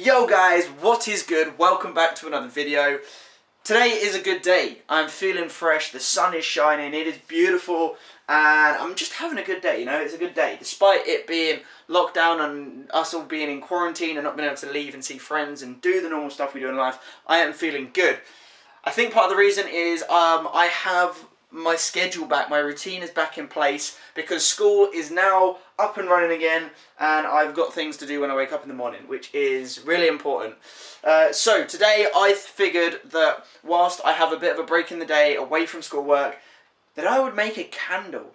Yo guys, what is good? Welcome back to another video. Today is a good day. I'm feeling fresh, the sun is shining, it is beautiful, and I'm just having a good day, you know, it's a good day. Despite it being locked down and us all being in quarantine and not being able to leave and see friends and do the normal stuff we do in life, I am feeling good. I think part of the reason is I have my schedule back, my routine is back in place because school is now up and running again and I've got things to do when I wake up in the morning, which is really important. So today I figured that whilst I have a bit of a break in the day away from schoolwork, that I would make a candle.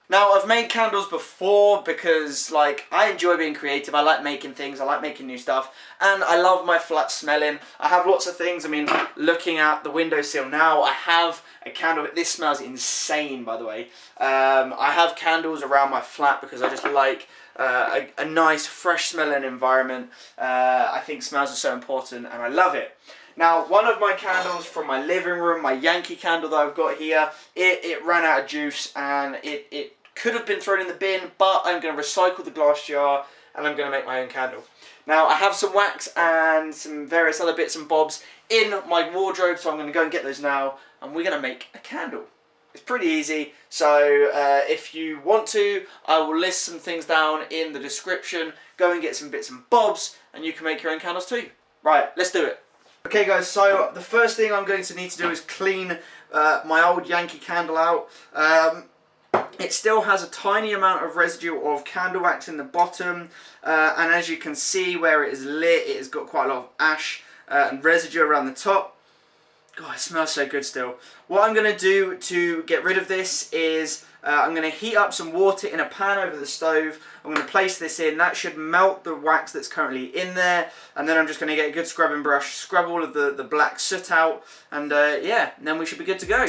Now, I've made candles before because, like, I enjoy being creative, I like making things, I like making new stuff, and I love my flat smelling. I have lots of things, I mean, looking at the windowsill now, I have a candle. This smells insane, by the way. I have candles around my flat because I just like a nice, fresh smelling environment. I think smells are so important, and I love it. Now, one of my candles from my living room, my Yankee candle that I've got here, it ran out of juice and it could have been thrown in the bin, but I'm going to recycle the glass jar and I'm going to make my own candle. Now, I have some wax and some various other bits and bobs in my wardrobe, so I'm going to go and get those now and we're going to make a candle. It's pretty easy, so if you want to, I will list some things down in the description. Go and get some bits and bobs and you can make your own candles too. Right, let's do it. Okay guys, so the first thing I'm going to need to do is clean my old Yankee candle out. It still has a tiny amount of residue of candle wax in the bottom, and as you can see where it is lit, it has got quite a lot of ash and residue around the top. God, it smells so good still. What I'm going to do to get rid of this is I'm going to heat up some water in a pan over the stove. I'm going to place this in. That should melt the wax that's currently in there. And then I'm just going to get a good scrubbing brush, scrub all of the black soot out. And yeah, then we should be good to go.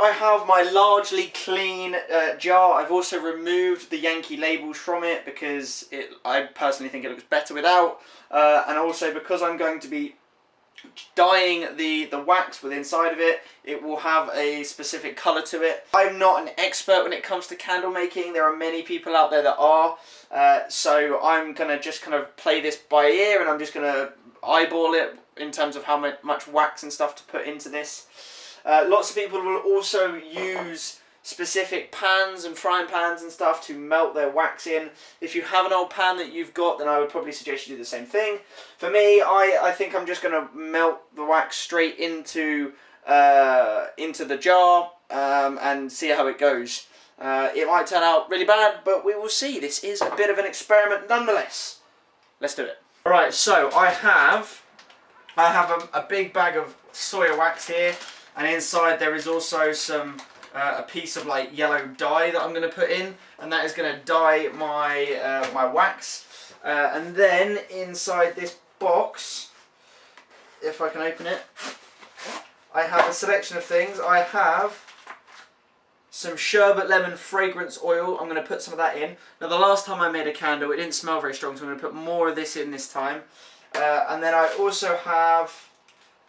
I have my largely clean jar. I've also removed the Yankee labels from it because I personally think it looks better without, and also because I'm going to be dyeing the wax with inside of it, it will have a specific colour to it. I'm not an expert when it comes to candle making. There are many people out there that are, so I'm going to just kind of play this by ear and I'm just going to eyeball it in terms of how much wax and stuff to put into this. Lots of people will also use specific pans and frying pans and stuff to melt their wax in. If you have an old pan that you've got, then I would probably suggest you do the same thing. For me, I think I'm just going to melt the wax straight into the jar and see how it goes. It might turn out really bad, but we will see. This is a bit of an experiment nonetheless. Let's do it. Alright, so I have a big bag of soya wax here. And inside there is also some a piece of like yellow dye that I'm going to put in, and that is going to dye my my wax. And then inside this box, if I can open it, I have a selection of things. I have some sherbet lemon fragrance oil. I'm going to put some of that in. Now, the last time I made a candle, it didn't smell very strong, so I'm going to put more of this in this time. And then I also have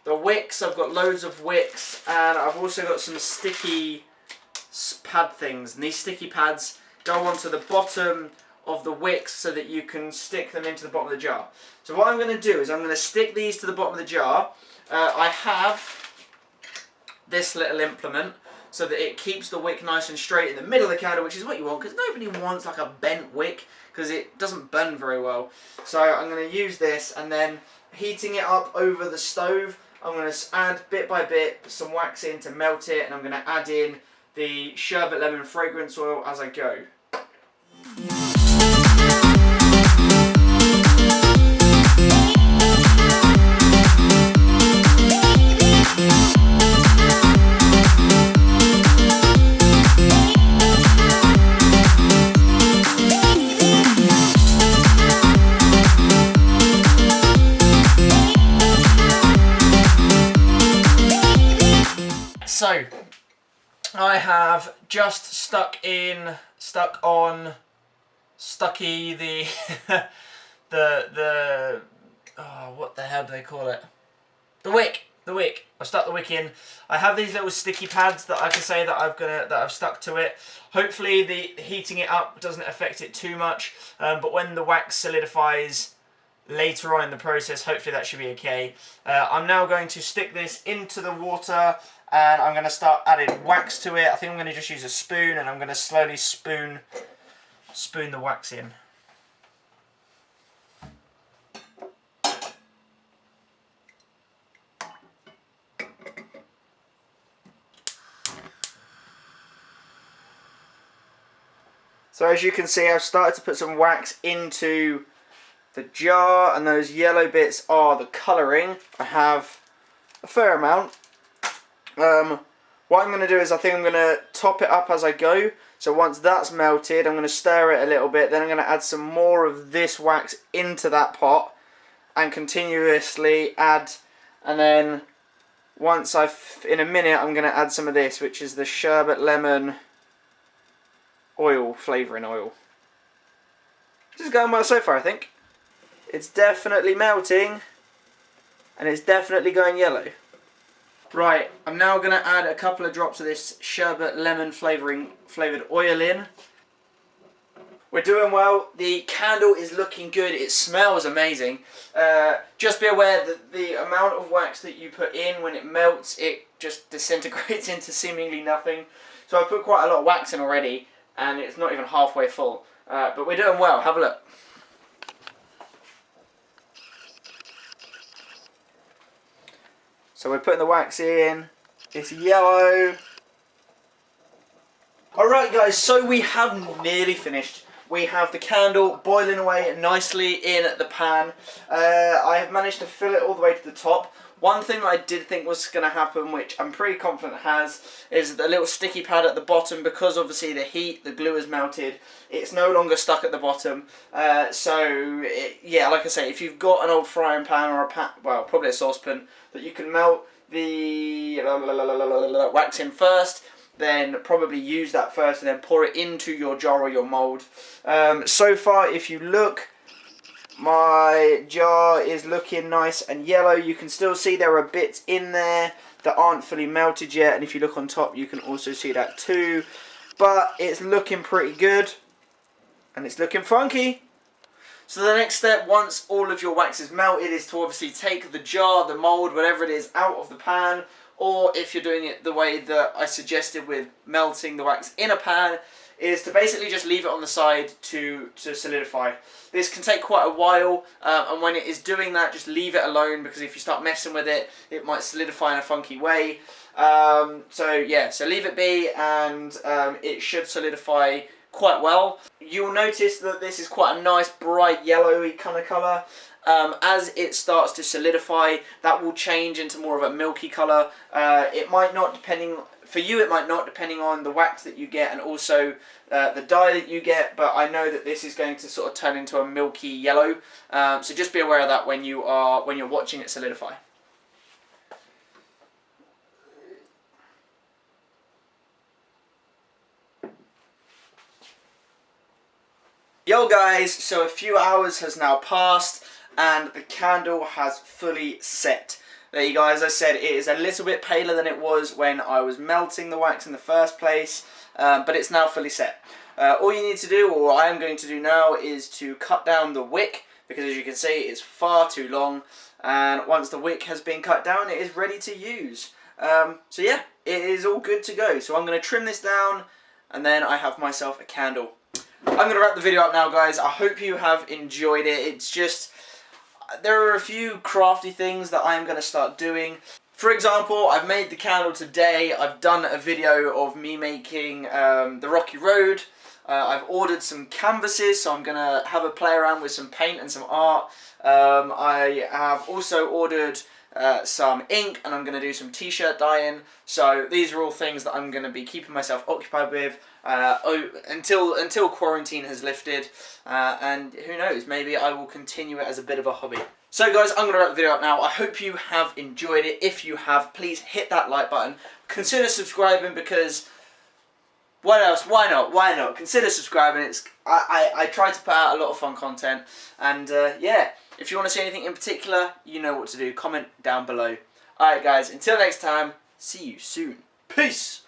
the wicks. I've got loads of wicks, and I've also got some sticky pad things, and these sticky pads go onto the bottom of the wicks so that you can stick them into the bottom of the jar. So what I'm going to do is I'm going to stick these to the bottom of the jar. I have this little implement so that it keeps the wick nice and straight in the middle of the candle, which is what you want, because nobody wants like a bent wick because it doesn't burn very well. So I'm going to use this, and then heating it up over the stove, I'm going to add bit by bit some wax in to melt it, and I'm going to add in the sherbet lemon fragrance oil as I go. So I have just stuck on the oh, what the hell do they call it? The wick. I've stuck the wick in. I have these little sticky pads that I can say that I've stuck to it. Hopefully the heating it up doesn't affect it too much. But when the wax solidifies later on in the process, hopefully that should be okay. I'm now going to stick this into the water and I'm going to start adding wax to it. I think I'm going to just use a spoon and I'm going to slowly spoon the wax in. So as you can see, I've started to put some wax into the jar, and those yellow bits are the colouring. I have a fair amount. What I'm going to do is I think I'm going to top it up as I go. So once that's melted, I'm going to stir it a little bit. Then I'm going to add some more of this wax into that pot and continuously add. And then once in a minute, I'm going to add some of this, which is the sherbet lemon oil, flavouring oil. This is going well so far, I think. It's definitely melting and it's definitely going yellow. Right, I'm now going to add a couple of drops of this sherbet lemon flavoured oil in. We're doing well. The candle is looking good. It smells amazing. Just be aware that the amount of wax that you put in, when it melts, it just disintegrates into seemingly nothing. So I've put quite a lot of wax in already, and it's not even halfway full. But we're doing well. Have a look. So we're putting the wax in. It's yellow. Alright guys, so we have nearly finished. We have the candle boiling away nicely in the pan. I have managed to fill it all the way to the top. One thing that I did think was going to happen, which I'm pretty confident has, is the little sticky pad at the bottom, because obviously the heat, the glue has melted, it's no longer stuck at the bottom. Yeah, like I say, if you've got an old frying pan or a pan, well, probably a saucepan, that you can melt the wax in first, then probably use that first and then pour it into your jar or your mould. So far, if you look, my jar is looking nice and yellow. You can still see there are bits in there that aren't fully melted yet, and if you look on top you can also see that too. But it's looking pretty good and it's looking funky. So the next step, once all of your wax is melted, is to obviously take the jar, the mould, whatever it is, out of the pan. Or if you're doing it the way that I suggested with melting the wax in a pan, is to basically just leave it on the side to solidify. This can take quite a while, and when it is doing that, just leave it alone, because if you start messing with it, it might solidify in a funky way. So yeah, so leave it be, and it should solidify quite well. You'll notice that this is quite a nice bright yellowy kind of colour. As it starts to solidify, that will change into more of a milky colour. It might not, for you it might not, depending on the wax that you get and also the dye that you get, but I know that this is going to sort of turn into a milky yellow. So just be aware of that when you're watching it solidify. Yo guys, so a few hours has now passed and the candle has fully set. There you go, as I said, it is a little bit paler than it was when I was melting the wax in the first place, but it's now fully set. All you need to do, or I am going to do now, is to cut down the wick, because as you can see it's far too long, and once the wick has been cut down it is ready to use. So yeah, it is all good to go. So I'm going to trim this down and then I have myself a candle. I'm going to wrap the video up now guys. I hope you have enjoyed it. It's just, there are a few crafty things that I'm going to start doing. For example, I've made the candle today. I've done a video of me making the Rocky Road. I've ordered some canvases, so I'm going to have a play around with some paint and some art. I have also ordered some ink, and I'm going to do some t-shirt dyeing. So these are all things that I'm going to be keeping myself occupied with until quarantine has lifted, and who knows, maybe I will continue it as a bit of a hobby. So guys, I'm going to wrap the video up now. I hope you have enjoyed it. If you have, please hit that like button. Consider subscribing because, what else? Why not? Why not? Consider subscribing. I try to put out a lot of fun content. And yeah, if you want to see anything in particular, you know what to do. Comment down below. Alright guys, until next time, see you soon. Peace!